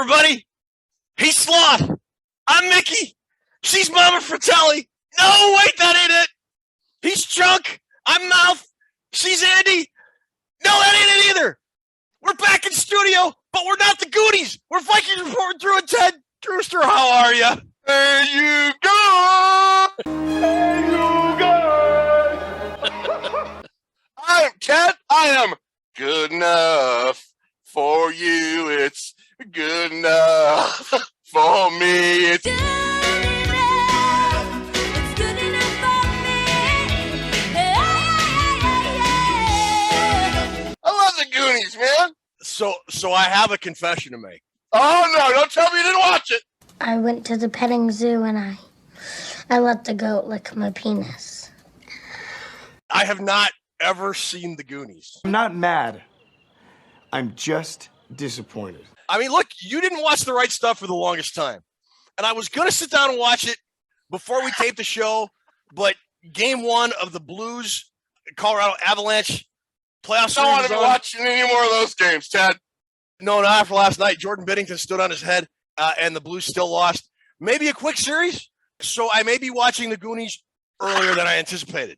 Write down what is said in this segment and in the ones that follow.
everybody. He's Sloth. I'm Mickey. She's Mama Fratelli. No, wait, that ain't it. He's Chunk. I'm Mouth. She's Andy. No, that ain't it either. We're back in studio, but we're not the Goonies. We're Vikings reporting through and Ted. Drewster, how are you? There you go. There you go. I am Ted. I am good enough for you. It's good enough for me. It's Good enough. It's good enough for me. I love the Goonies, man. So I have a confession to make. Oh no! Don't tell me you didn't watch it. I went to the petting zoo and I let the goat lick my penis. I have not ever seen the Goonies. I'm not mad. I'm just disappointed. I mean, look, you didn't watch The Right Stuff for the longest time. And I was going to sit down and watch it before we taped the show, but game one of the Blues, Colorado Avalanche playoff series. I don't want to be watching any more of those games, Ted. No, not after last night. Jordan Binnington stood on his head, and the Blues still lost. Maybe a quick series, so I may be watching the Goonies earlier than I anticipated.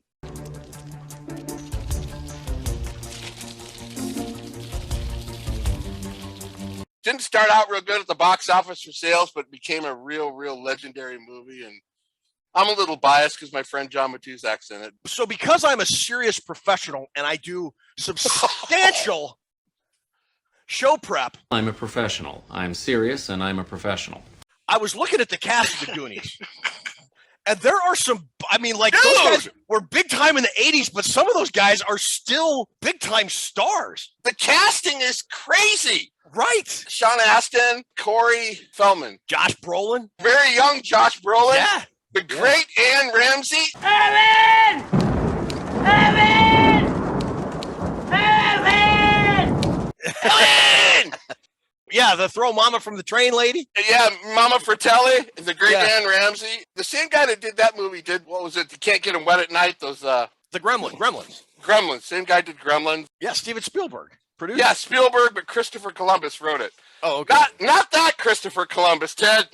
Didn't start out real good at the box office for sales, but became a real legendary movie. And I'm a little biased because my friend John Matuszak's in it. So because I'm a serious professional and I do substantial show prep, I'm a professional. I'm serious and I'm a professional. I was looking at the cast of the Goonies. And there are some, I mean, like, Dude! those guys were big time in the 80s, but some of those guys are still big time stars. The casting is crazy. Right. Sean Astin, Corey Feldman, Josh Brolin. very young Josh Brolin, Yeah. the great Ann Ramsey. Ellen! Yeah, the throw mama from the train lady. Yeah, Mama Fratelli, the great Yeah. Ann Ramsey. The same guy that did that movie did, what was it? You Can't Get Him Wet at Night. Those The Gremlins. Gremlins. Same guy did Gremlins. Yeah, Steven Spielberg. Produced. Yeah, Spielberg, but Christopher Columbus wrote it. Oh, okay. Not that Christopher Columbus, Ted.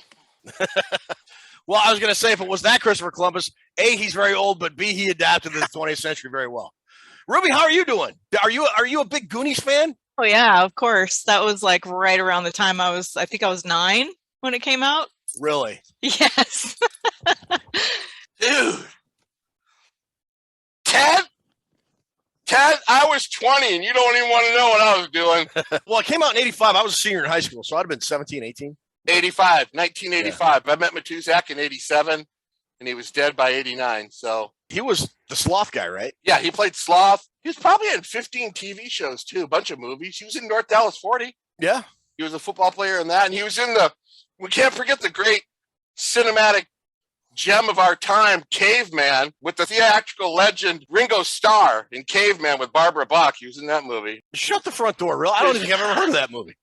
Well, I was going to say, if it was that Christopher Columbus, A, he's very old, but B, he adapted to the 20th century very well. Ruby, how are you doing? Are you a big Goonies fan? Oh yeah, of course. That was like right around the time I think I was 9 when it came out. Really? Yes. Dude. Ted, I was 20 and you don't even want to know what I was doing. Well, it came out in 85. I was a senior in high school, so I'd have been 17, 18. 1985. I met Matuszak in 87 and he was dead by 89. So He was the sloth guy, right? yeah, he played Sloth. He was probably in 15 TV shows too, a bunch of movies. He was in North Dallas 40. Yeah. He was a football player in that. And he was in we can't forget the great cinematic gem of our time, Caveman, with the theatrical legend Ringo Starr in Caveman with Barbara Bach. He was in that movie. Shut the front door, real. I don't think I've ever heard of that movie.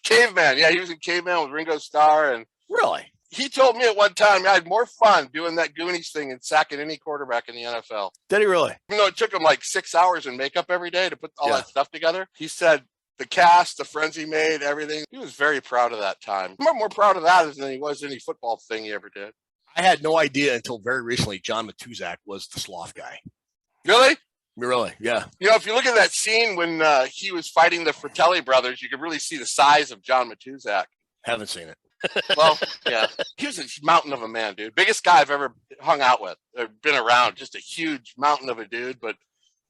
Caveman. Yeah, he was in Caveman with Ringo Starr. And Really? he told me at one time I had more fun doing that Goonies thing and sacking any quarterback in the NFL. Did he really? Even though it took him like 6 hours in makeup every day to put all Yeah. that stuff together, he said the cast, the friends he made, everything, he was very proud of that time. I'm more proud of that than he was any football thing he ever did. I had no idea until very recently John Matuszak was the sloth guy. Really? Really? Yeah. You know, if you look at that scene when he was fighting the Fratelli brothers, you could really see the size of John Matuszak. Haven't seen it. Well, yeah. He was a mountain of a man, dude. Biggest guy I've ever hung out with or been around. Just a huge mountain of a dude, but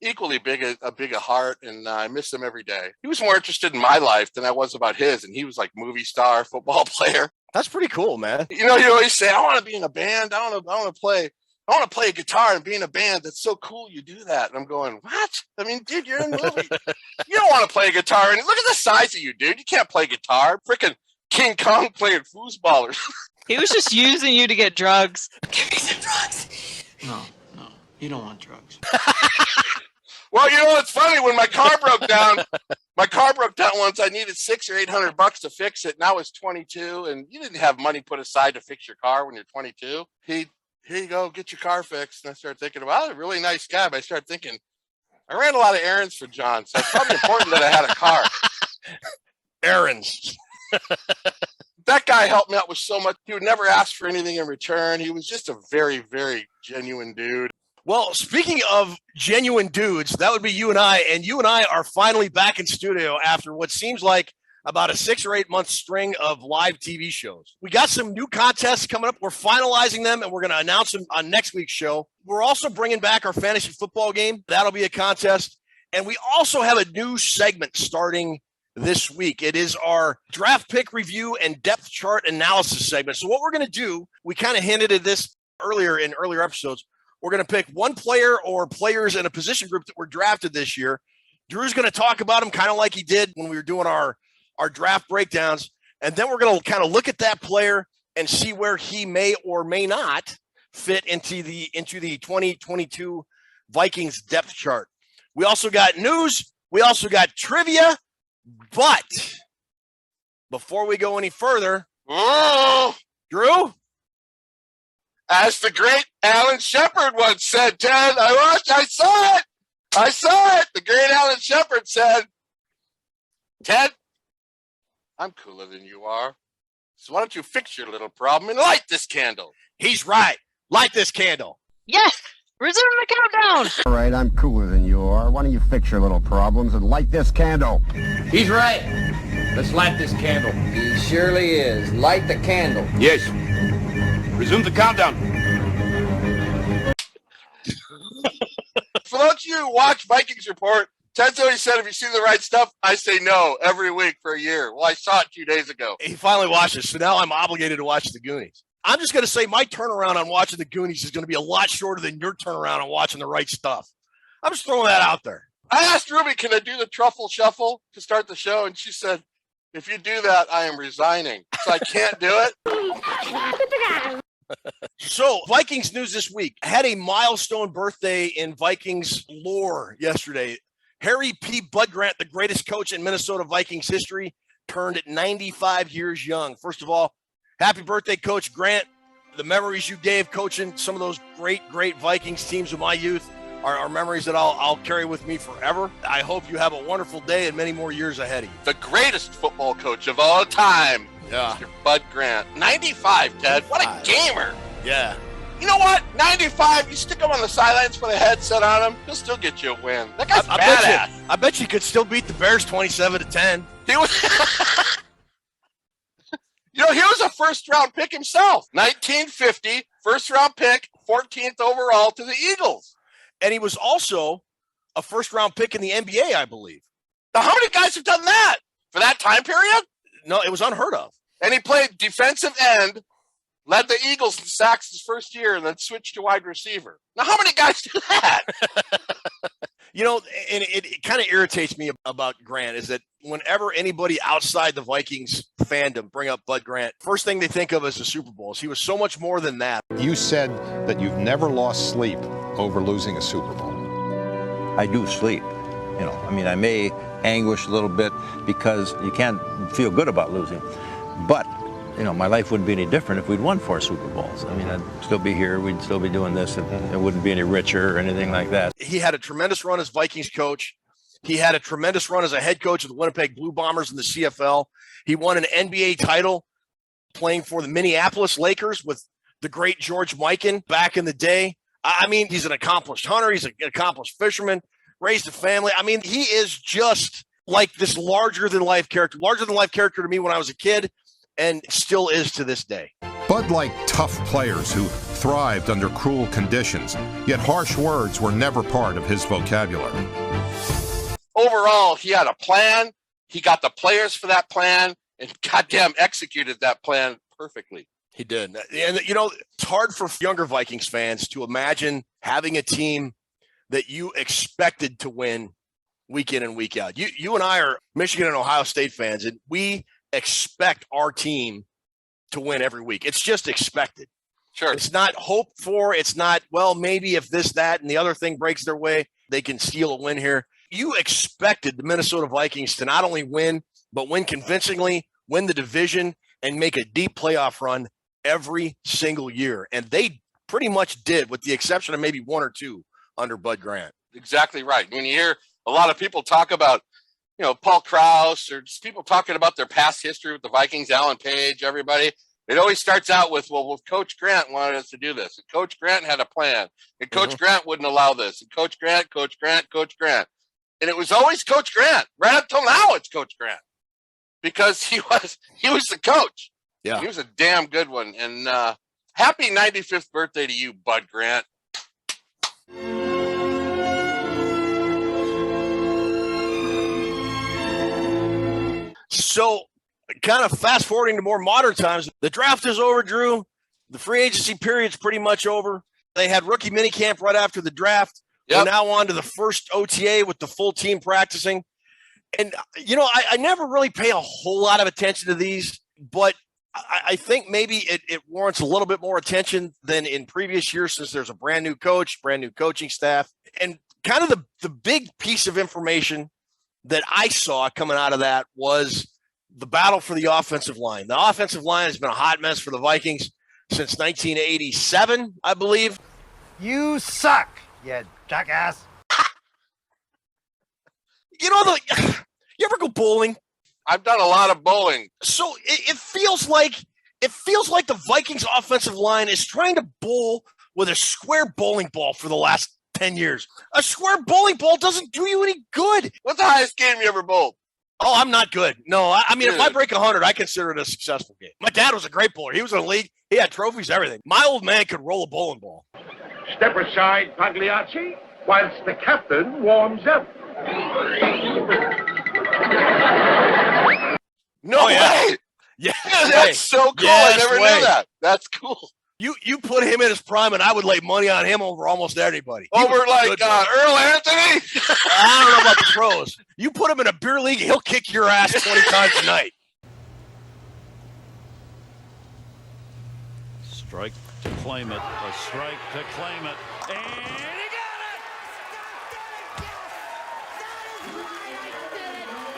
equally big a heart, and I miss him every day. He was more interested in my life than I was about his, and he was like movie star, football player. That's pretty cool, man. You know, you always say, I want to be in a band. I want to play a guitar and be in a band. That's so cool you do that. And I'm going, what? I mean, dude, you're in the movie. You don't want to play a guitar. And look at the size of you, dude. You can't play guitar. Freaking King Kong playing foosball. He was just using you to get drugs. Give me some drugs. No, you don't want drugs. Well, you know, it's funny when my car broke down. My car broke down once. I needed $600 or $800 to fix it, and I was 22. And you didn't have money put aside to fix your car when you're 22. Here you go, get your car fixed. And I started thinking, well, a really nice guy. But I started thinking, I ran a lot of errands for John, so it's probably important that I had a car. Errands. That guy helped me out with so much. He would never ask for anything in return. He was just a very, very genuine dude. Well, speaking of genuine dudes, that would be you and I are finally back in studio after what seems like about a 6 or 8 month string of live TV shows. We got some new contests coming up. We're finalizing them, and we're going to announce them on next week's show. We're also bringing back our fantasy football game. That'll be a contest. And we also have a new segment starting this week. It is our draft pick review and depth chart analysis segment. So what we're going to do, we kind of hinted at this earlier in earlier episodes. We're going to pick one player or players in a position group that were drafted this year. Drew's going to talk about them kind of like he did when we were doing our draft breakdowns. And then we're going to kind of look at that player and see where he may or may not fit into the 2022 Vikings depth chart. We also got news. We also got trivia. But before we go any further, Drew? As the great Alan Shepard once said, Ted, I saw it. The great Alan Shepard said, Ted, I'm cooler than you are. So why don't you fix your little problem and light this candle? He's right. Light this candle. Yes! Resume the countdown! All right, I'm cooler than you are. Why don't you fix your little problems and light this candle? He's right. Let's light this candle. He surely is. Light the candle. Yes. Resume the countdown. For those of you who watch Vikings Report, Ted's always said if you see the right stuff, I say no every week for a year. Well, I saw it 2 days ago. He finally watched it, so now I'm obligated to watch the Goonies. I'm just going to say my turnaround on watching the Goonies is going to be a lot shorter than your turnaround on watching the right stuff. I'm just throwing that out there. I asked Ruby, can I do the truffle shuffle to start the show? And she said, if you do that, I am resigning. So I can't do it. So, Vikings news this week. Had a milestone birthday in Vikings lore yesterday. Harry P. Bud Grant, the greatest coach in Minnesota Vikings history, turned at 95 years young. First of all, happy birthday, Coach Grant. The memories you gave coaching some of those great Vikings teams of my youth are memories that I'll carry with me forever. I hope you have a wonderful day and many more years ahead of you. The greatest football coach of all time. Yeah. Mr. Bud Grant. 95, Ted. What a gamer. Yeah. You know what? 95, you stick him on the sidelines, put a headset on him, he'll still get you a win. That guy's badass. I bet you could still beat the Bears 27-10. He was... You know, he was a first-round pick himself. 1950, first-round pick, 14th overall to the Eagles. And he was also a first-round pick in the NBA, I believe. Now, how many guys have done that for that time period? No, it was unheard of. And he played defensive end, led the Eagles in sacks his first year, and then switched to wide receiver. Now, how many guys do that? You know, and it kind of irritates me about Grant is that whenever anybody outside the Vikings fandom bring up Bud Grant, first thing they think of is the Super Bowls. He was so much more than that. You said that you've never lost sleep over losing a Super Bowl. I do sleep. You know, I mean, I may anguish a little bit because you can't feel good about losing. But, you know, my life wouldn't be any different if we'd won 4 Super Bowls. I mean, I'd still be here. We'd still be doing this. And it wouldn't be any richer or anything like that. He had a tremendous run as Vikings coach. He had a tremendous run as a head coach of the Winnipeg Blue Bombers in the CFL. He won an NBA title playing for the Minneapolis Lakers with the great George Mikan back in the day. I mean, he's an accomplished hunter. He's an accomplished fisherman, raised a family. I mean, he is just like this larger-than-life character to me when I was a kid and still is to this day. Bud liked tough players who thrived under cruel conditions, yet harsh words were never part of his vocabulary. Overall, he had a plan. He got the players for that plan and goddamn executed that plan perfectly. He did. And, you know, it's hard for younger Vikings fans to imagine having a team that you expected to win week in and week out. You and I are Michigan and Ohio State fans, and we expect our team to win every week. It's just expected. Sure. It's not hoped for. It's not, well, maybe if this, that, and the other thing breaks their way, they can steal a win here. You expected the Minnesota Vikings to not only win, but win convincingly, win the division, and make a deep playoff run every single year. And they pretty much did, with the exception of maybe 1 or 2 under Bud Grant. Exactly right. When you hear a lot of people talk about, Paul Krause or just people talking about their past history with the Vikings, Alan Page, everybody. It always starts out with, well, Coach Grant wanted us to do this. And Coach Grant had a plan. And Coach Grant wouldn't allow this. And Coach Grant. And it was always Coach Grant. Right up till now, it's Coach Grant. Because he was the coach. Yeah. He was a damn good one. And happy 95th birthday to you, Bud Grant. So, kind of fast forwarding to more modern times, the draft is over, Drew. The free agency period's pretty much over. They had rookie minicamp right after the draft. Yep. We're now on to the first OTA with the full team practicing. And, I never really pay a whole lot of attention to these, but I think maybe it warrants a little bit more attention than in previous years since there's a brand new coach, brand new coaching staff. And kind of the big piece of information that I saw coming out of that was the battle for the offensive line. The offensive line has been a hot mess for the Vikings since 1987, I believe. You suck, you jackass. You ever go bowling? I've done a lot of bowling. So it feels like the Vikings offensive line is trying to bowl with a square bowling ball for the last 10 years. A square bowling ball doesn't do you any good. What's the highest game you ever bowled? Oh, I'm not good. No, I mean, if I break 100, I consider it a successful game. My dad was a great bowler. He was in the league. He had trophies, everything. My old man could roll a bowling ball. Step aside, Pagliacci, whilst the captain warms up. No way. Yeah, that's so cool. I never knew that. That's cool. You put him in his prime, and I would lay money on him over almost anybody. Over like Earl Anthony? I don't know about the pros. You put him in a beer league, he'll kick your ass 20 times a night. Strike to claim it. A strike to claim it. And he got it!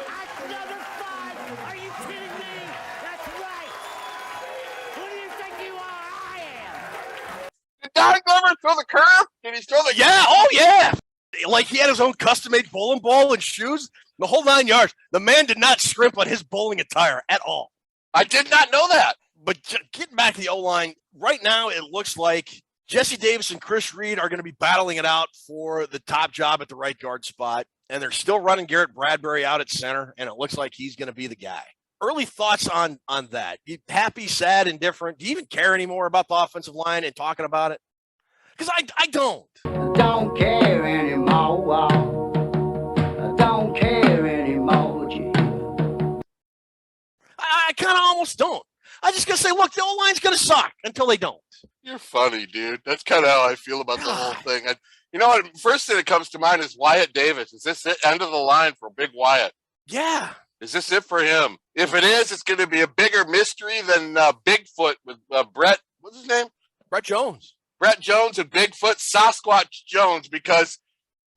That's number 5. Are you kidding me? That's right. Who do you think you are? I am. Did Don Glover throw the curve? Did he throw the Yeah, oh yeah. Like he had his own custom-made bowling ball and shoes, the whole 9 yards. The man did not scrimp on his bowling attire at all. I did not know that. But getting back to the O-line, right now it looks like Jesse Davis and Chris Reed are going to be battling it out for the top job at the right guard spot. And they're still running Garrett Bradbury out at center, and it looks like he's going to be the guy. Early thoughts on that? You happy, sad, indifferent? Do you even care anymore about the offensive line and talking about it? Because I don't. Don't care anymore. Don't care anymore. I kind of almost don't. I just going to say, look, the O-line's going to suck until they don't. You're funny, dude. That's kind of how I feel about the whole thing. You know what? First thing that comes to mind is Wyatt Davis. Is this the end of the line for Big Wyatt? Yeah. Is this it for him? If it is, it's going to be a bigger mystery than Bigfoot with Brett. What's his name? Brett Jones. Brett Jones and Bigfoot Sasquatch Jones. Because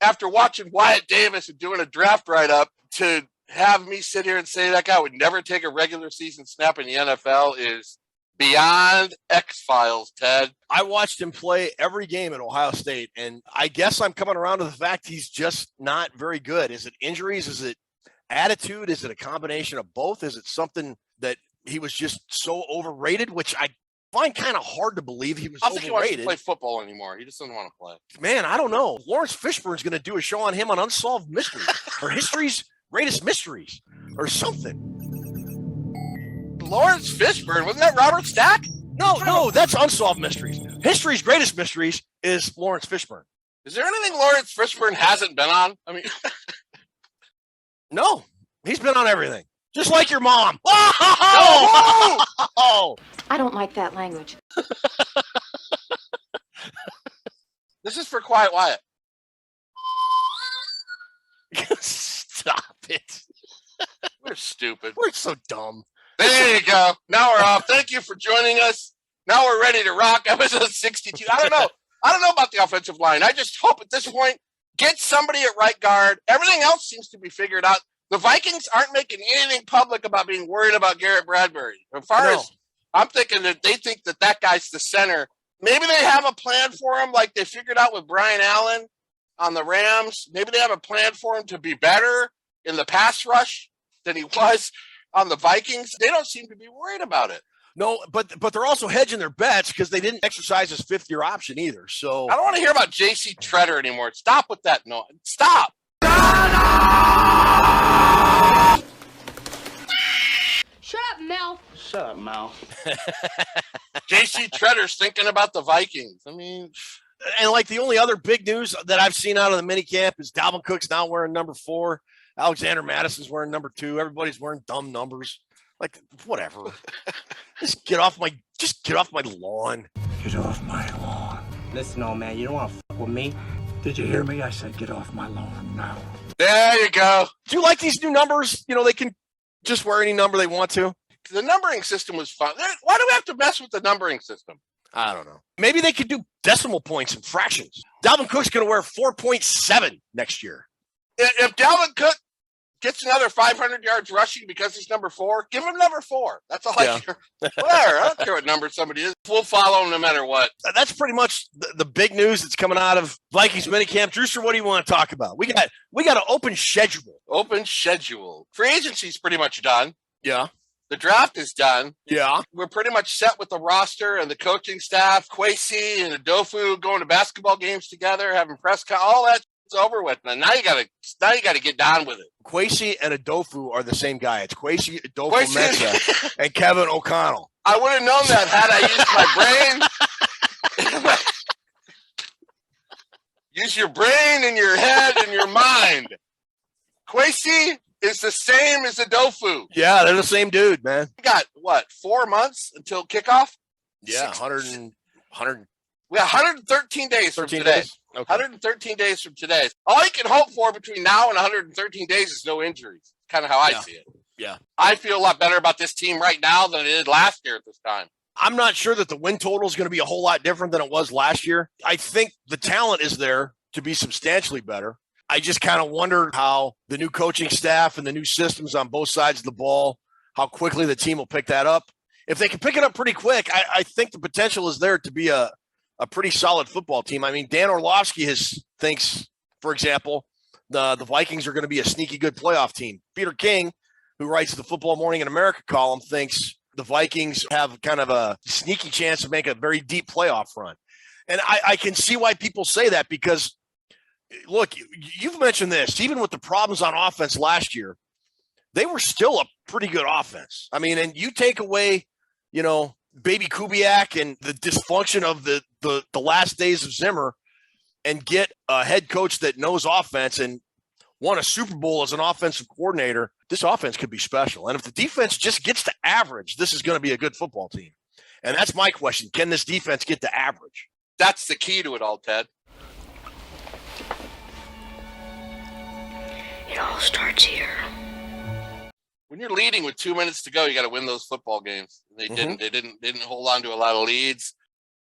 after watching Wyatt Davis and doing a draft write-up, to have me sit here and say that guy would never take a regular season snap in the NFL is beyond X-Files, Ted. I watched him play every game at Ohio State, and I guess I'm coming around to the fact he's just not very good. Is it injuries? Is it attitude? Is it a combination of both? Is it something that he was just so overrated, which I find kind of hard to believe he was I don't think he wants to overrated. play football anymore. He just doesn't want to play. Man, I don't know. Lawrence Fishburne's going to do a show on him on Unsolved Mysteries or History's Greatest Mysteries or something. Lawrence Fishburne? Wasn't that Robert Stack? No, that's Unsolved Mysteries. History's Greatest Mysteries is Lawrence Fishburne. Is there anything Lawrence Fishburne hasn't been on? I mean, no, he's been on everything. Just like your mom. I don't like that language. This is for Quiet Wyatt. Stop it. We're stupid. We're so dumb. There you go. Now we're off. Thank you for joining us. Now we're ready to rock episode 62. I don't know about the offensive line. I just hope at this point, get somebody at right guard. Everything else seems to be figured out. The Vikings aren't making anything public about being worried about Garrett Bradbury. As far as I'm thinking that they think that guy's the center. Maybe they have a plan for him like they figured out with Brian Allen on the Rams. Maybe they have a plan for him to be better in the pass rush than he was on the Vikings. They don't seem to be worried about it. No, but they're also hedging their bets because they didn't exercise his fifth-year option either. So I don't want to hear about J.C. Treader anymore. Stop with that. No, stop. Shut up, Mel. Shut up, Mel. J.C. Treader's thinking about the Vikings. I mean, and like the only other big news that I've seen out of the minicamp is Dalvin Cook's now wearing number 4. Alexander Madison's wearing number 2. Everybody's wearing dumb numbers. Like, whatever. Just get off my lawn. Get off my lawn. Listen, old man, you don't want to fuck with me. Did you hear me? I said get off my lawn now. there you go. Do you like these new numbers? You know, they can just wear any number they want to. The numbering system was fun. Why do we have to mess with the numbering system? I don't know. Maybe they could do decimal points and fractions. Dalvin Cook's going to wear 4.7 next year. If Dalvin Cook gets another 500 yards rushing because he's number 4, give him number 4. That's all I care. Whatever. I don't care what number somebody is. We'll follow him no matter what. That's pretty much the big news that's coming out of Vikings minicamp. Drewster, what do you want to talk about? We got an open schedule. Open schedule. Free agency's pretty much done. Yeah. The draft is done. Yeah. We're pretty much set with the roster and the coaching staff. Kwesi and Adofu going to basketball games together, having press all that's over with. And now you gotta get down with it. Kwesi and Adofu are the same guy. It's Kwesi, Adofu, Mensah, and Kevin O'Connell. I would have known that had I used my brain. Use your brain and your head and your mind. Kwesi is the same as Adofu. Yeah, they're the same dude, man. We got, 4 months until kickoff? Yeah, 100. We got 113 days from today. Okay. 113 days from today. All you can hope for between now and 113 days is no injuries. Kind of how I see it. Yeah. I feel a lot better about this team right now than I did last year at this time. I'm not sure that the win total is going to be a whole lot different than it was last year. I think the talent is there to be substantially better. I just kind of wonder how the new coaching staff and the new systems on both sides of the ball, how quickly the team will pick that up. If they can pick it up pretty quick, I think the potential is there to be a pretty solid football team. I mean, Dan Orlovsky thinks, for example, the Vikings are going to be a sneaky good playoff team. Peter King, who writes the Football Morning in America column, thinks the Vikings have kind of a sneaky chance to make a very deep playoff run. And I can see why people say that because, look, you've mentioned this. Even with the problems on offense last year, they were still a pretty good offense. I mean, and you take away, Baby Kubiak and the dysfunction of the last days of Zimmer and get a head coach that knows offense and won a Super Bowl as an offensive coordinator, this offense could be special. And if the defense just gets to average, this is going to be a good football team. And that's my question. Can this defense get to average? That's the key to it all, Ted. It all starts here. When you're leading with 2 minutes to go, you got to win those football games. They didn't. They didn't hold on to a lot of leads.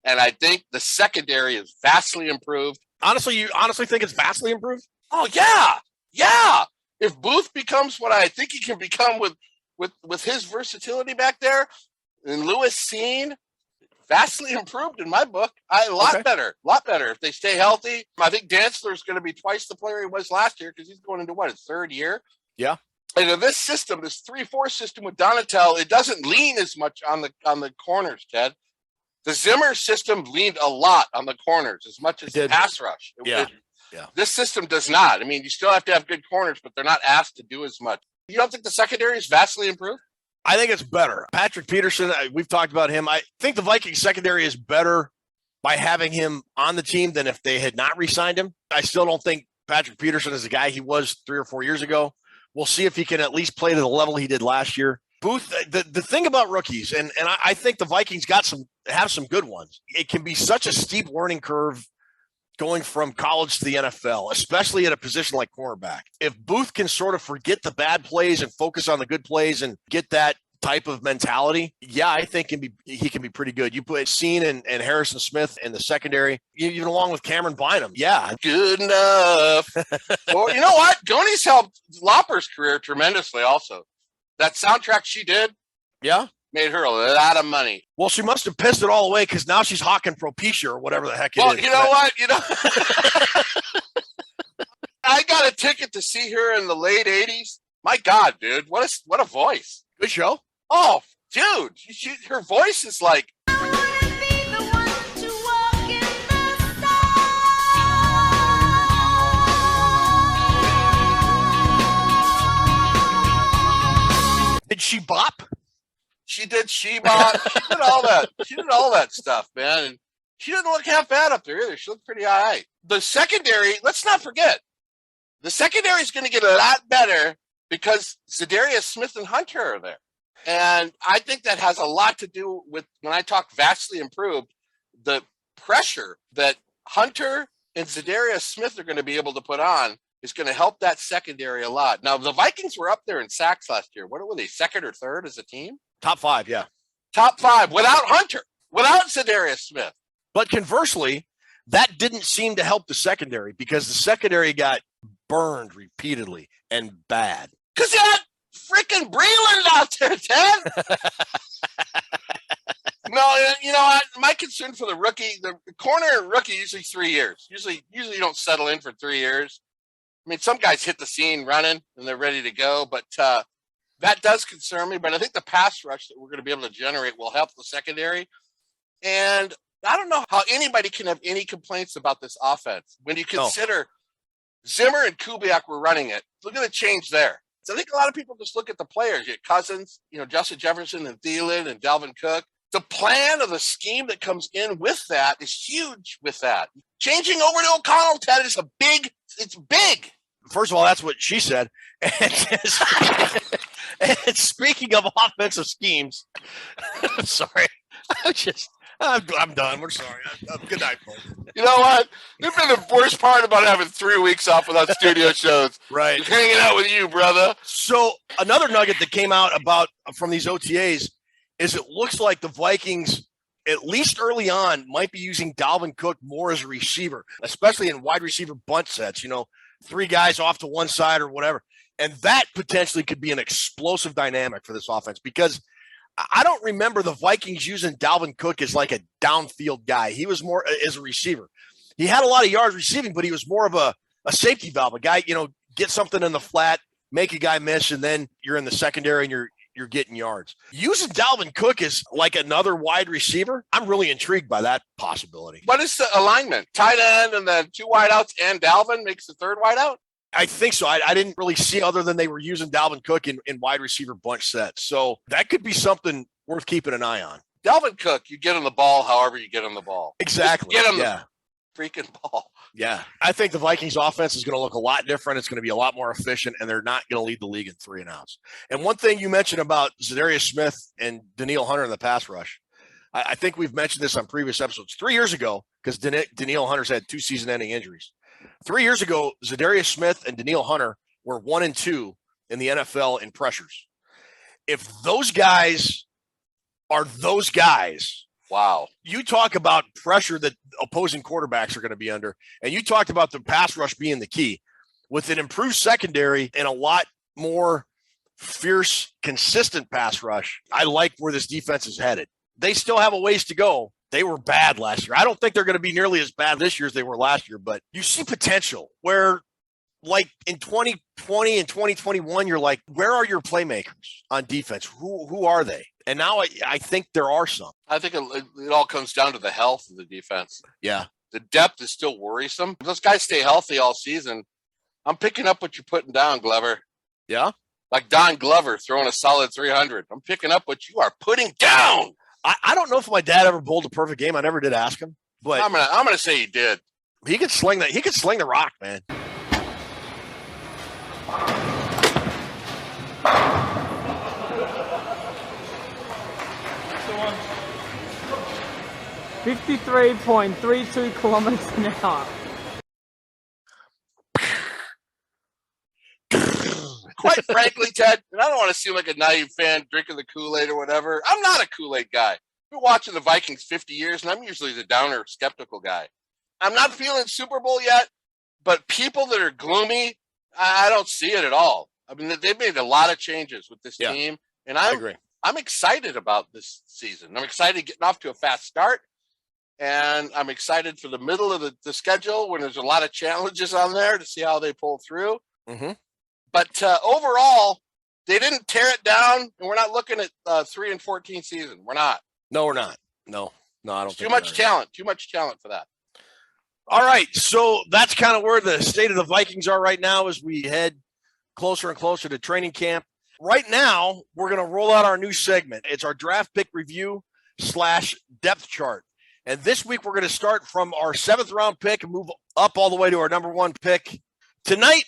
And I think the secondary is vastly improved. Honestly, you think it's vastly improved? Oh yeah. Yeah. If Booth becomes what I think he can become with his versatility back there, and Lewis Seen, vastly improved in my book. A lot better if they stay healthy. I think Dantzler is going to be twice the player he was last year because he's going into his third year. Yeah. And in this system, this 3-4 system with Donatel, it doesn't lean as much on the corners, Ted. The Zimmer system leaned a lot on the corners as much as the pass rush. Yeah. This system does not. I mean, you still have to have good corners, but they're not asked to do as much. You don't think the secondary is vastly improved? I think it's better. Patrick Peterson, we've talked about him. I think the Vikings secondary is better by having him on the team than if they had not re-signed him. I still don't think Patrick Peterson is the guy he was 3 or 4 years ago. We'll see if he can at least play to the level he did last year. Booth, the thing about rookies, and I think the Vikings have some good ones. It can be such a steep learning curve going from college to the NFL, especially at a position like cornerback. If Booth can sort of forget the bad plays and focus on the good plays and get that type of mentality, I think he can be pretty good. You put Seen and Harrison Smith in the secondary, even along with Cameron Bynum. Yeah. Good enough. Well, you know what? Goonies helped Lopper's career tremendously also. That soundtrack she did made her a lot of money. Well, she must have pissed it all away because now she's hawking Propecia or whatever the heck it is. Well, you know what? I got a ticket to see her in the late 80s. My God, dude. What a voice. Good show. Oh, dude. Her voice is like. Did she bop? She did she bop. She did all that. She did all that stuff, man. And she didn't look half bad up there either. She looked pretty all right. The secondary, let's not forget, the secondary is going to get a lot better because Zadarius Smith and Hunter are there. And I think that has a lot to do with, when I talk vastly improved, the pressure that Hunter and Zadarius Smith are going to be able to put on is going to help that secondary a lot. Now, the Vikings were up there in sacks last year. What were they, second or third as a team? Top 5, yeah. Top 5 without Hunter, without Zadarius Smith. But conversely, that didn't seem to help the secondary because the secondary got burned repeatedly and bad. Because you had freaking Breland out there, Ted. No, you know what? My concern for the corner and rookie, usually 3 years. Usually you don't settle in for 3 years. I mean, some guys hit the scene running and they're ready to go, but that does concern me. But I think the pass rush that we're going to be able to generate will help the secondary. And I don't know how anybody can have any complaints about this offense when you consider Zimmer and Kubiak were running it. Look at the change there. So I think a lot of people just look at the players. You get Cousins, Justin Jefferson and Thielen and Dalvin Cook. The plan of the scheme that comes in with that is huge with that. Changing over to O'Connell, Ted, is it's big. First of all, that's what she said. And speaking of offensive schemes, sorry, I'm done. We're sorry. Good night, folks. You know what? It's been the worst part about having 3 weeks off without studio shows. Right. Just hanging out with you, brother. So another nugget that came out from these OTAs is it looks like the Vikings, at least early on, might be using Dalvin Cook more as a receiver, especially in wide receiver bunt sets, 3 guys off to one side or whatever. And that potentially could be an explosive dynamic for this offense because I don't remember the Vikings using Dalvin Cook as like a downfield guy. He was more as a receiver. He had a lot of yards receiving, but he was more of a safety valve, a guy, get something in the flat, make a guy miss, and then you're in the secondary and you're getting yards. Using Dalvin Cook as like another wide receiver, I'm really intrigued by that possibility. What is the alignment? Tight end and then 2 wideouts and Dalvin makes the 3rd wideout? I think so. I didn't really see other than they were using Dalvin Cook in wide receiver bunch sets. So that could be something worth keeping an eye on. Dalvin Cook, you get on the ball however you get on the ball. Exactly. Just get on the freaking ball. Yeah. I think the Vikings offense is going to look a lot different. It's going to be a lot more efficient, and they're not going to lead the league in 3 and outs. And one thing you mentioned about Zadarius Smith and Danielle Hunter in the pass rush, I think we've mentioned this on previous episodes. 3 years ago, because Danielle Hunter's had 2 season-ending injuries. 3 years ago, Zadarius Smith and Danielle Hunter were 1 and 2 in the NFL in pressures. If those guys are those guys, wow. You talk about pressure that opposing quarterbacks are going to be under, and you talked about the pass rush being the key. With an improved secondary and a lot more fierce, consistent pass rush, I like where this defense is headed. They still have a ways to go. They were bad last year. I don't think they're going to be nearly as bad this year as they were last year, but you see potential where, like in 2020 and 2021, you're like, where are your playmakers on defense? Who are they? And now I think there are some. I think it all comes down to the health of the defense. Yeah. The depth is still worrisome. If those guys stay healthy all season, I'm picking up what you're putting down, Glover. Yeah? Like Don Glover throwing a solid 300. I'm picking up what you are putting down. I don't know if my dad ever bowled a perfect game. I never did ask him, but I'm gonna say he did. He could sling that. He could sling the rock, man. .32 kilometers an hour. Quite frankly, Ted, and I don't want to seem like a naive fan drinking the Kool-Aid or whatever. I'm not a Kool-Aid guy. I've been watching the Vikings 50 years, and I'm usually the downer, skeptical guy. I'm not feeling Super Bowl yet, but people that are gloomy, I don't see it at all. I mean, they've made a lot of changes with this team, and I agree. I'm excited about this season. I'm excited getting off to a fast start. And I'm excited for the middle of the schedule when there's a lot of challenges on there to see how they pull through. Mm-hmm. But overall, they didn't tear it down, and we're not looking at 3-14 season. We're not. No, we're not. No, I don't think too much talent. Too much talent for that. All right, so that's kind of where the state of the Vikings are right now as we head closer and closer to training camp. Right now, we're going to roll out our new segment. It's our draft pick review / depth chart. And this week, we're going to start from our 7th round pick and move up all the way to our number 1 pick. Tonight,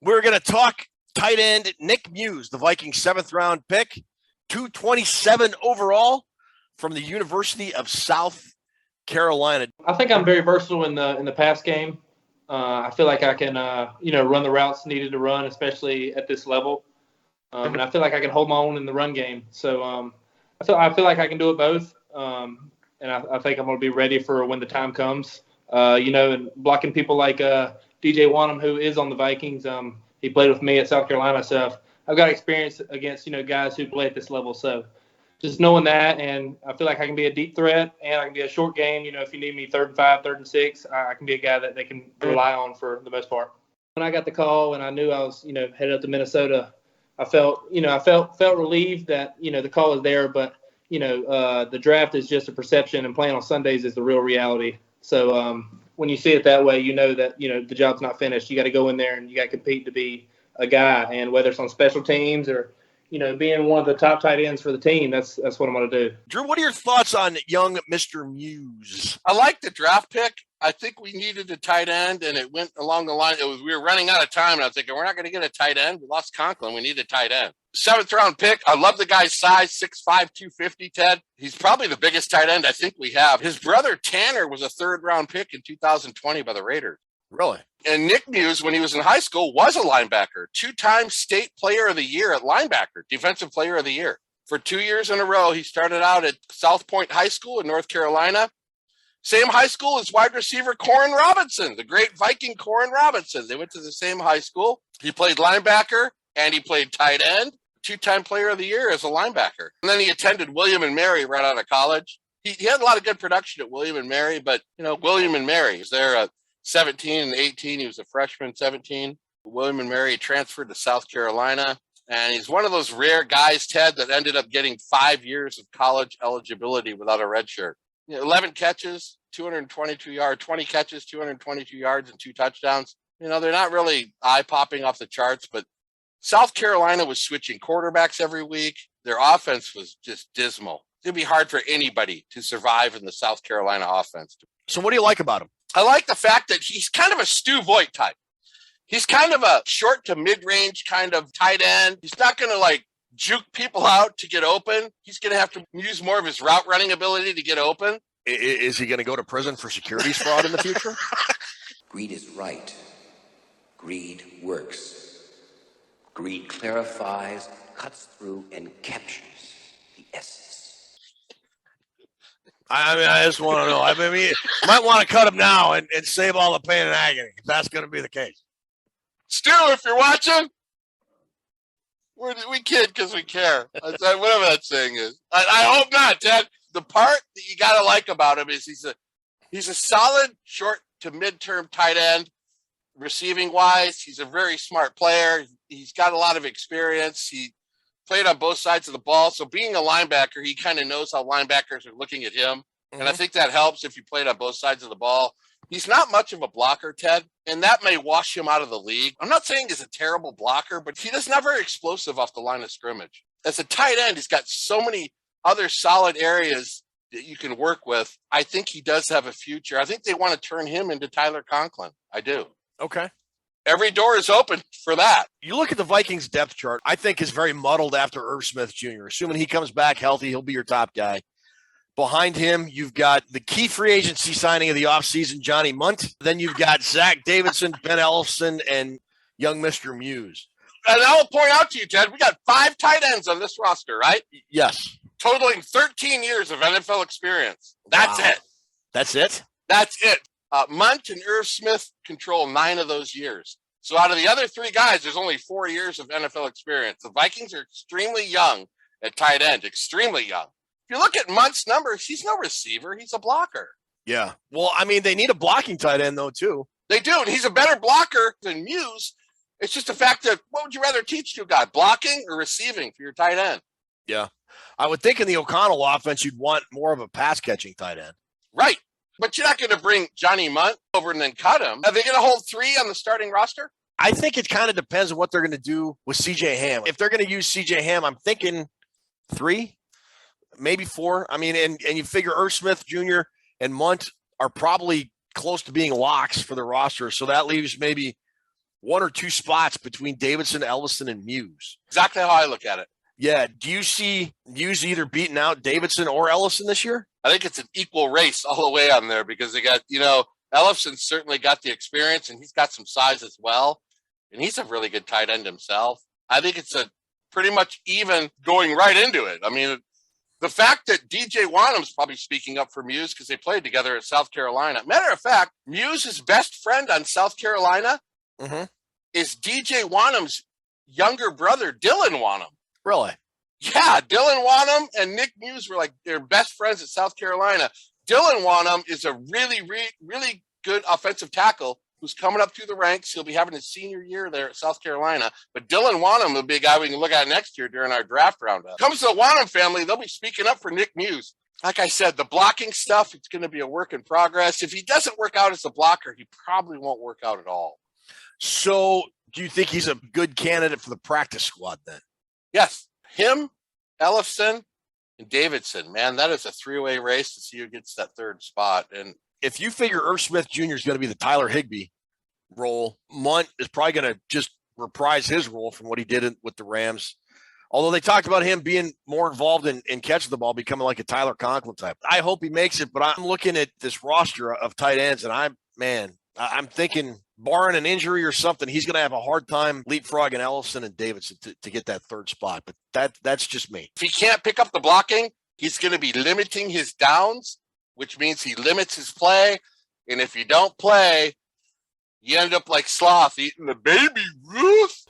we're going to talk tight end Nick Muse, the Vikings 7th round pick, 227 overall from the University of South Carolina. I think I'm very versatile in the pass game. I feel like I can, run the routes needed to run, especially at this level. And I feel like I can hold my own in the run game. So I feel like I can do it both. And I think I'm going to be ready for when the time comes. And blocking people like DJ Wanham, who is on the Vikings. He played with me at South Carolina. So I've got experience against, guys who play at this level. So just knowing that, and I feel like I can be a deep threat and I can be a short game. If you need me 3rd and 5, 3rd and 6, I can be a guy that they can rely on for the most part. When I got the call and I knew I was, headed up to Minnesota, I felt relieved that, the call was there, but the draft is just a perception and playing on Sundays is the real reality. So when you see it that way, that, the job's not finished. You got to go in there and you got to compete to be a guy. And whether it's on special teams or, being one of the top tight ends for the team, that's what I'm going to do. Drew, what are your thoughts on young Mr. Muse? I like the draft pick. I think we needed a tight end, and it went along the line. We were running out of time, and I was thinking, we're not going to get a tight end. We lost Conklin. We need a tight end. 7th round pick. I love the guy's size, 6'5", 250, Ted. He's probably the biggest tight end I think we have. His brother, Tanner, was a 3rd round pick in 2020 by the Raiders. Really? And Nick Muse, when he was in high school, was a linebacker. 2-time state player of the year at linebacker, defensive player of the year. For 2 years in a row, he started out at South Point High School in North Carolina. Same high school as wide receiver Corin Robinson, the great Viking Corin Robinson. They went to the same high school. He played linebacker and he played tight end. 2-time player of the year as a linebacker. And then he attended William and Mary right out of college. He had a lot of good production at William and Mary, but, William and Mary is there at 17 and 18. He was a freshman, 17. William and Mary transferred to South Carolina. And he's one of those rare guys, Ted, that ended up getting 5 years of college eligibility without a red shirt. 11 catches, 222 yards, 20 catches, 222 yards, and 2 touchdowns. They're not really eye-popping off the charts, but South Carolina was switching quarterbacks every week. Their offense was just dismal. It'd be hard for anybody to survive in the South Carolina offense. So what do you like about him? I like the fact that he's kind of a Stu Voigt type. He's kind of a short to mid-range kind of tight end. He's not going to juke people out to get open. He's going to have to use more of his route running ability to get open. Is he going to go to prison for securities fraud in the future? Greed is right. Greed works. Greed clarifies, cuts through, and captures the essence. I just want to know. You might want to cut him now and save all the pain and agony, if that's going to be the case. Stu, if you're watching, we kid because we care. Whatever that saying is. I hope not, Ted. The part that you got to like about him is he's a solid short to midterm tight end. Receiving wise, he's a very smart player. He's got a lot of experience. He played on both sides of the ball. So being a linebacker, he kind of knows how linebackers are looking at him. Mm-hmm. And I think that helps if you played on both sides of the ball. He's not much of a blocker, Ted, and that may wash him out of the league. I'm not saying he's a terrible blocker, but he doesn't have very explosive off the line of scrimmage. As a tight end, he's got so many other solid areas that you can work with. I think he does have a future. I think they want to turn him into Tyler Conklin. I do. Okay. Every door is open for that. You look at the Vikings depth chart, I think is very muddled after Irv Smith Jr. Assuming he comes back healthy, he'll be your top guy. Behind him, you've got the key free agency signing of the offseason, Johnny Munt. Then you've got Zach Davidson, Ben Ellison, and young Mr. Muse. And I'll point out to you, Ted, we got 5 tight ends on this roster, right? Yes. Totaling 13 years of NFL experience. That's it. That's it? That's it. Munt and Irv Smith control 9 of those years. So out of the other 3 guys, there's only 4 years of NFL experience. The Vikings are extremely young at tight end, extremely young. If you look at Munt's numbers, he's no receiver. He's a blocker. Yeah. Well, I mean, they need a blocking tight end, though, too. They do, and he's a better blocker than Muse. It's just the fact that what would you rather teach to a guy, blocking or receiving for your tight end? Yeah. I would think in the O'Connell offense, you'd want more of a pass-catching tight end. Right. But you're not going to bring Johnny Munt over and then cut him. Are they going to hold 3 on the starting roster? I think it kind of depends on what they're going to do with C.J. Ham. If they're going to use C.J. Ham, I'm thinking 3, maybe 4. I mean, and you figure Irv Smith Jr. and Munt are probably close to being locks for the roster. So that leaves maybe 1 or 2 spots between Davidson, Ellison, and Muse. Exactly how I look at it. Yeah. Do you see Muse either beating out Davidson or Ellison this year? I think it's an equal race all the way on there because they got, Ellison's certainly got the experience and he's got some size as well. And he's a really good tight end himself. I think it's a pretty much even going right into it. I mean, the fact that DJ Wanham's probably speaking up for Muse because they played together at South Carolina. Matter of fact, Muse's best friend on South Carolina is DJ Wanham's younger brother, Dylan Wanham. Really? Yeah, Dylan Wanham and Nick Muse were like their best friends at South Carolina. Dylan Wanham is a really, really good offensive tackle who's coming up through the ranks. He'll be having his senior year there at South Carolina. But Dylan Wanham will be a guy we can look at next year during our draft roundup. Comes to the Wanham family, they'll be speaking up for Nick Muse. Like I said, the blocking stuff, it's going to be a work in progress. If he doesn't work out as a blocker, he probably won't work out at all. So do you think he's a good candidate for the practice squad then? Yes. Him, Ellison, and Davidson. Man, that is a 3-way race to see who gets that 3rd spot. And if you figure Irv Smith Jr. is going to be the Tyler Higbee role, Munt is probably going to just reprise his role from what he did with the Rams. Although they talked about him being more involved in catching the ball, becoming like a Tyler Conklin type. I hope he makes it, but I'm looking at this roster of tight ends, and I'm thinking, barring an injury or something, he's going to have a hard time leapfrogging Ellison and Davidson to get that 3rd spot. But that's just me. If he can't pick up the blocking, he's going to be limiting his downs, which means he limits his play. And if you don't play, you end up like Sloth eating the baby Ruth.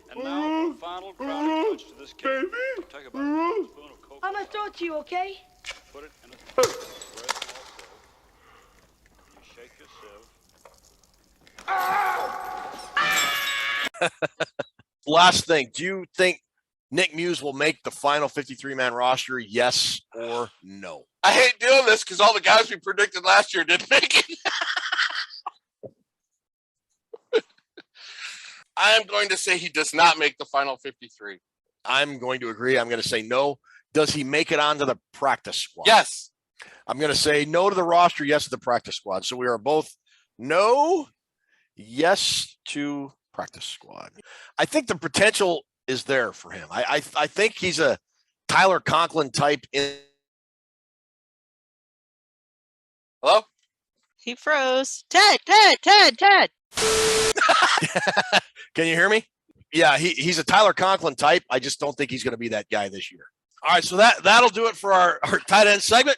And now, the final crowning touch to this game. Take about a spoon of cocoa. I'm gonna throw it to you, okay? Put it in a very small sieve. You shake your sieve. Last thing, do you think Nick Muse will make the final 53-man roster, yes or no? I hate doing this because all the guys we predicted last year didn't make it. I am going to say he does not make the final 53. I'm going to agree. I'm going to say no. Does he make it onto the practice squad? Yes. I'm going to say no to the roster, yes to the practice squad. So we are both no, yes to practice squad. I think the potential is there for him. I think he's a Tyler Conklin type. Hello? He froze. Ted. Can you hear me? Yeah, he's a Tyler Conklin type. I just don't think he's going to be that guy this year. All right, so that'll do it for our tight end segment.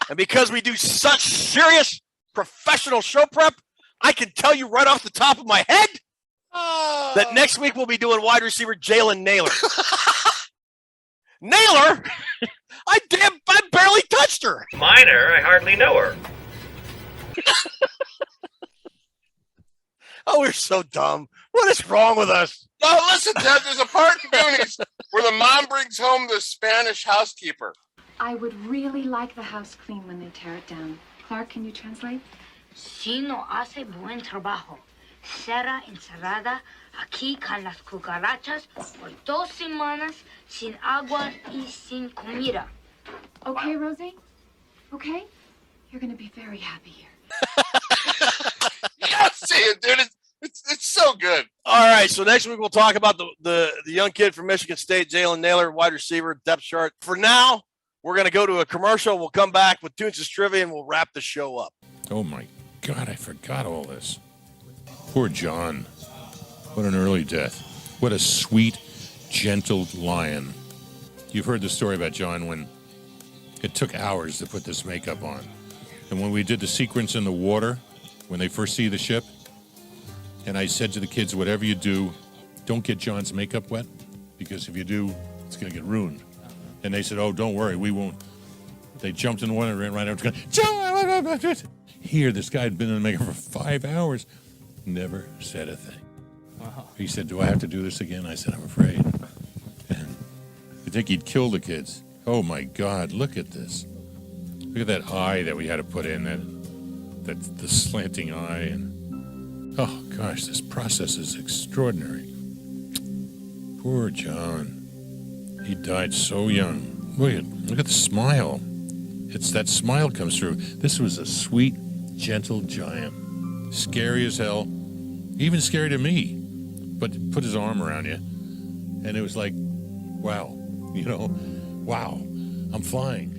And because we do such serious professional show prep, I can tell you right off the top of my head that next week we'll be doing wide receiver Jalen Naylor. Naylor? I barely touched her. Minor, I hardly know her. Oh, we're so dumb. What is wrong with us? No, listen, Ted, there's a part in Goonies where the mom brings home the Spanish housekeeper. I would really like the house clean when they tear it down. Clark, can you translate? Si no hace buen trabajo. Será encerrada aquí con las cucarachas por 2 semanas sin agua y sin comida. Okay, Rosie? Okay? You're going to be very happy here. You gotta see it, dude. It's so good. All right, so next week we'll talk about the young kid from Michigan State, Jalen Naylor, wide receiver, depth chart. For now, we're going to go to a commercial. We'll come back with Toonces Trivia, and we'll wrap the show up. Oh, my God, I forgot all this. Poor John. What an early death. What a sweet, gentle lion. You've heard the story about John when it took hours to put this makeup on. And when we did the sequence in the water, when they first see the ship, and I said to the kids, whatever you do, don't get John's makeup wet, because if you do, it's going to get ruined. And they said, oh, don't worry, we won't. They jumped in the water and ran right over to John. Here, this guy had been in the maker for 5 hours. Never said a thing. Wow. He said, do I have to do this again? I said, I'm afraid. And I think he'd kill the kids. Oh, my God, look at this. Look at that eye that we had to put in, that the slanting eye. And oh, gosh, this process is extraordinary. Poor John. He died so young. Look at the smile. It's that smile comes through. This was a sweet, gentle giant. Scary as hell. Even scary to me. But put his arm around you. And it was like, wow. Wow. I'm flying.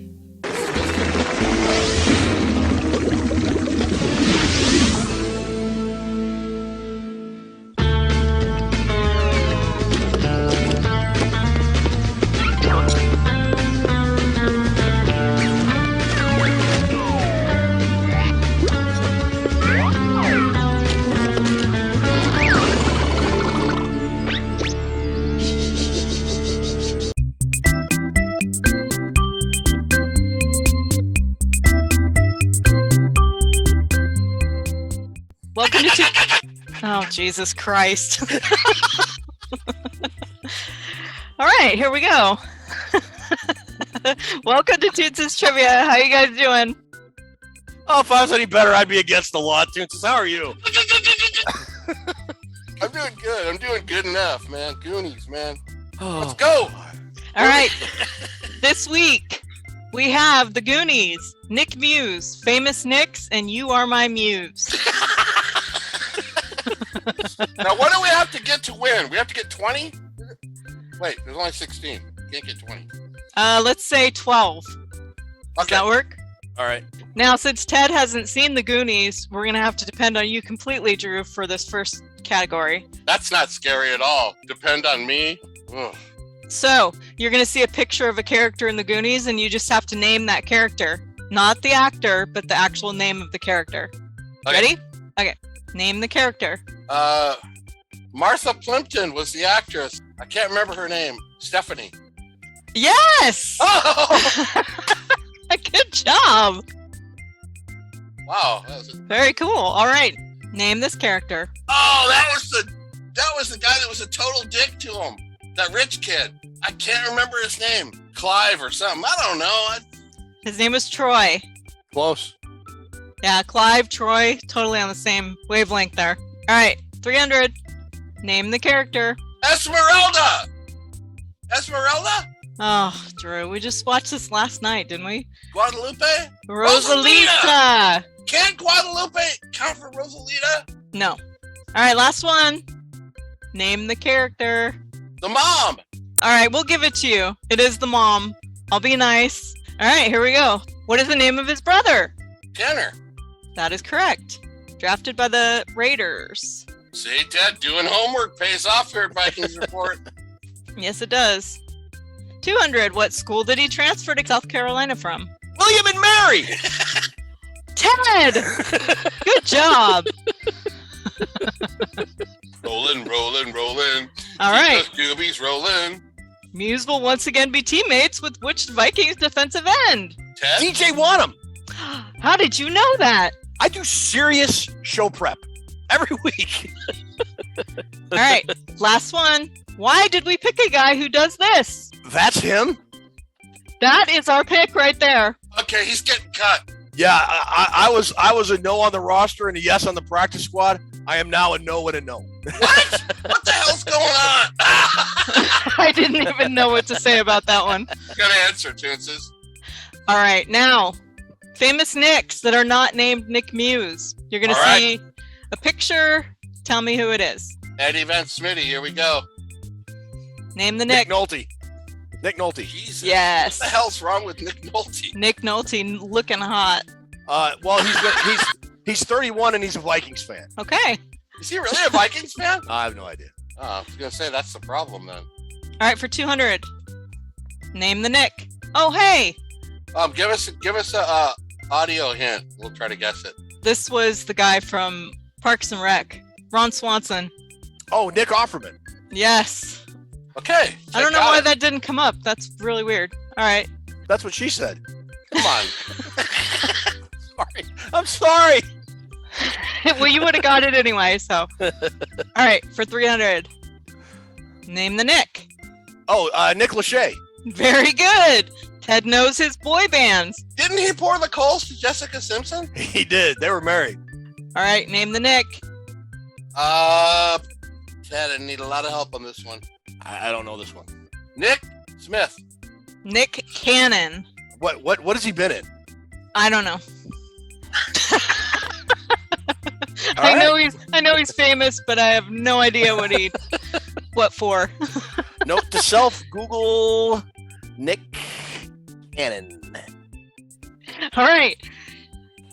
Welcome to Oh, Jesus Christ. All right, here we go. Welcome to Toonces Trivia. How you guys doing? Oh, if I was any better, I'd be against the law, Toonces. How are you? I'm doing good. I'm doing good enough, man. Goonies, man. Let's go. All right. This week, we have the Goonies, Nick Muse, Famous Nicks, and You Are My Muse. Now, what do we have to get to win? We have to get 20? Wait, there's only 16. Can't get 20. Let's say 12. Does that work? All right. Now, since Ted hasn't seen the Goonies, we're going to have to depend on you completely, Drew, for this first category. That's not scary at all. Depend on me. Ugh. So, you're going to see a picture of a character in the Goonies, and you just have to name that character. Not the actor, but the actual name of the character. Okay. Ready? Okay. Name the character. Martha Plimpton was the actress. I can't remember her name. Stephanie. Yes! Oh! Good job. Wow. Very cool. All right. Name this character. Oh, that was the guy that was a total dick to him. That rich kid. I can't remember his name. Clive or something. I don't know. His name was Troy. Close. Yeah, Clive, Troy, totally on the same wavelength there. All right, 300. Name the character. Esmeralda! Esmeralda? Oh, Drew, we just watched this last night, didn't we? Guadalupe? Rosalita! Can't Guadalupe count for Rosalita? No. All right, last one. Name the character. The mom! All right, we'll give it to you. It is the mom. I'll be nice. All right, here we go. What is the name of his brother? Tanner. That is correct. Drafted by the Raiders. See, Ted, doing homework pays off here at Vikings Report. Yes, it does. 200. What school did he transfer to South Carolina from? William and Mary! Ted! Good job. Rolling. All right. Doobies rolling. Muse will once again be teammates with which Vikings defensive end? Ted? DJ Wanham. How did you know that? I do serious show prep every week. All right, last one. Why did we pick a guy who does this? That's him? That is our pick right there. Okay, he's getting cut. Yeah, I was a no on the roster and a yes on the practice squad. I am now a no and a no. What? What the hell's going on? I didn't even know what to say about that one. Good answer, Toonces. All right, now, famous Nicks that are not named Nick Muse. You're going to see a picture. Tell me who it is. Eddie Van Smitty, here we go. Name the Nick. Nick Nolte. Nick Nolte. Jesus. Yes. What the hell's wrong with Nick Nolte? Nick Nolte looking hot. Well, he's 31 and he's a Vikings fan. Okay. Is he really a Vikings fan? I have no idea. I was going to say that's the problem then. All right, for 200. Name the Nick. Oh, hey. Give us a audio hint. We'll try to guess it. This was the guy from Parks and Rec, Ron Swanson. Oh, Nick Offerman. Yes. Okay. I don't know why that didn't come up. That's really weird. All right. That's what she said. Come on. Sorry. I'm sorry. Well, you would have got it anyway, so. All right, for 300. Name the Nick. Oh, Nick Lachey. Very good. Ted knows his boy bands. Didn't he pour the coals to Jessica Simpson? He did. They were married. All right, name the Nick. Ted, I need a lot of help on this one. I don't know this one. Nick Smith. Nick Cannon. What has he been in? I don't know. I know he's famous, but I have no idea what for. Note to self: Google Nick Cannon. All right,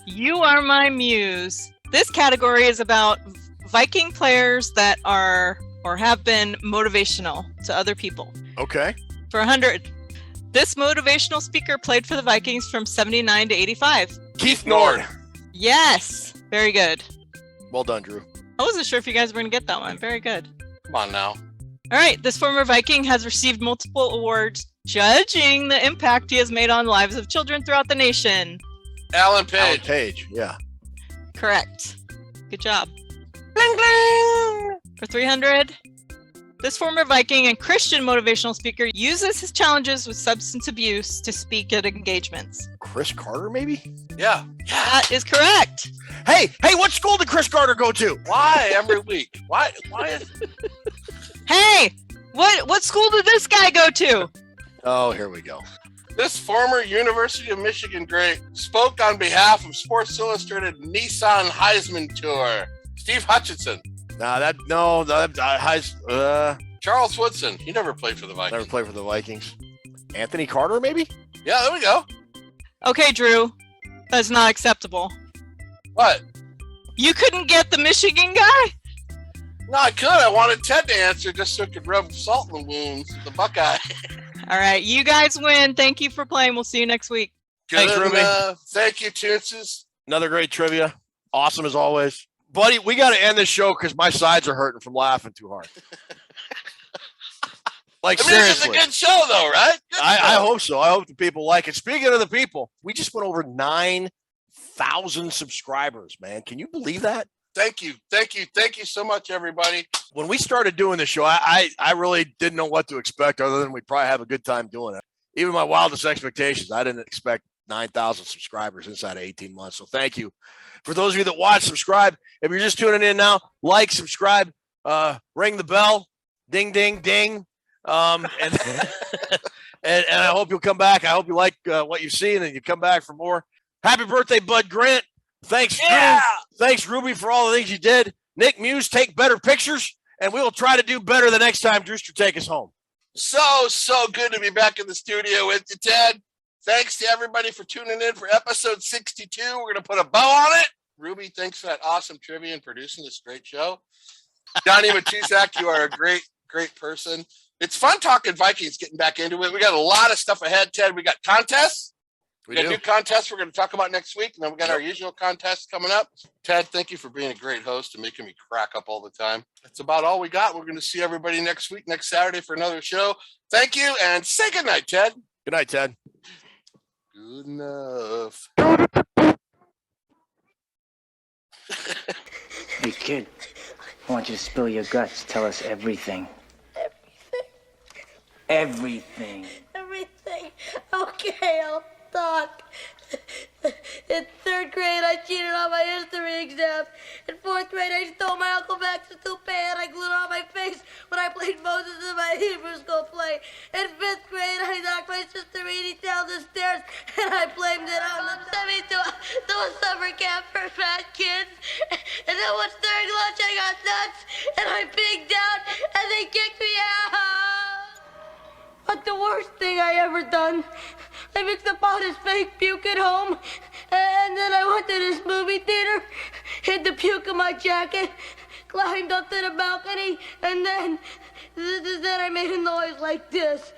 you are my muse. This category is about Viking players that are or have been motivational to other people. Okay. For 100, this motivational speaker played for the Vikings from 79 to 85. Keith Nord. Yes, very good. Well done, Drew. I wasn't sure if you guys were going to get that one. Very good. Come on now. All right, this former Viking has received multiple awards judging the impact he has made on the lives of children throughout the nation. Alan Page. Alan Page, yeah. Correct. Good job. Bling, bling. For 300, this former Viking and Christian motivational speaker uses his challenges with substance abuse to speak at engagements. Chris Carter, maybe? Yeah. That is correct. Hey, what school did Chris Carter go to? Why every week? Why is Hey, what school did this guy go to? Oh, here we go. This former University of Michigan great spoke on behalf of Sports Illustrated Nissan Heisman Tour. Steve Hutchinson. Charles Woodson. He never played for the Vikings. Never played for the Vikings. Anthony Carter, maybe? Yeah, there we go. Okay, Drew. That's not acceptable. What? You couldn't get the Michigan guy? No, I could. I wanted Ted to answer just so I could rub salt in the wounds with the Buckeye. All right, you guys win. Thank you for playing. We'll see you next week. Thanks, Ruby. Thank you, Toonces. Another great trivia. Awesome as always. Buddy, we got to end this show because my sides are hurting from laughing too hard. Seriously. This is a good show, though, right? I hope so. I hope the people like it. Speaking of the people, we just went over 9,000 subscribers, man. Can you believe that? Thank you so much, everybody. When we started doing the show, I really didn't know what to expect other than we'd probably have a good time doing it. Even my wildest expectations, I didn't expect 9,000 subscribers inside of 18 months. So thank you. For those of you that watch, subscribe. If you're just tuning in now, like, subscribe, ring the bell, ding, ding, ding. And I hope you'll come back. I hope you like what you've seen and you come back for more. Happy birthday, Bud Grant. Thanks, Drew. Thanks, Ruby, for all the things you did. Nick Muse, take better pictures, and we will try to do better the next time Drewster take us home. So good to be back in the studio with you, Ted. Thanks to everybody for tuning in for episode 62. We're going to put a bow on it. Ruby, thanks for that awesome trivia and producing this great show. Johnny Matuszak, you are a great person. It's fun talking Vikings, getting back into it. We got a lot of stuff ahead, Ted. We got contests. We got new contests we're going to talk about next week. And then we got our usual contests coming up. Ted, thank you for being a great host and making me crack up all the time. That's about all we got. We're going to see everybody next week, next Saturday for another show. Thank you, and say good night, Ted. Good night, Ted. Good enough. Hey, kid, I want you to spill your guts. Tell us everything. Everything. Okay, I'll talk. In third grade, I cheated on my history exam. In fourth grade, I stole my Uncle Max's toupee and I glued it on my face when I played Moses in my Hebrew school play. In fifth grade, I knocked my sister Edie down the stairs and I blamed it on them. Sent me to a summer camp for fat kids. And then once during lunch, I got nuts and I pigged out and they kicked me out. But the worst thing I ever done, I mixed up all this fake puke at home, and then I went to this movie theater, hid the puke in my jacket, climbed up to the balcony, and then I made a noise like this.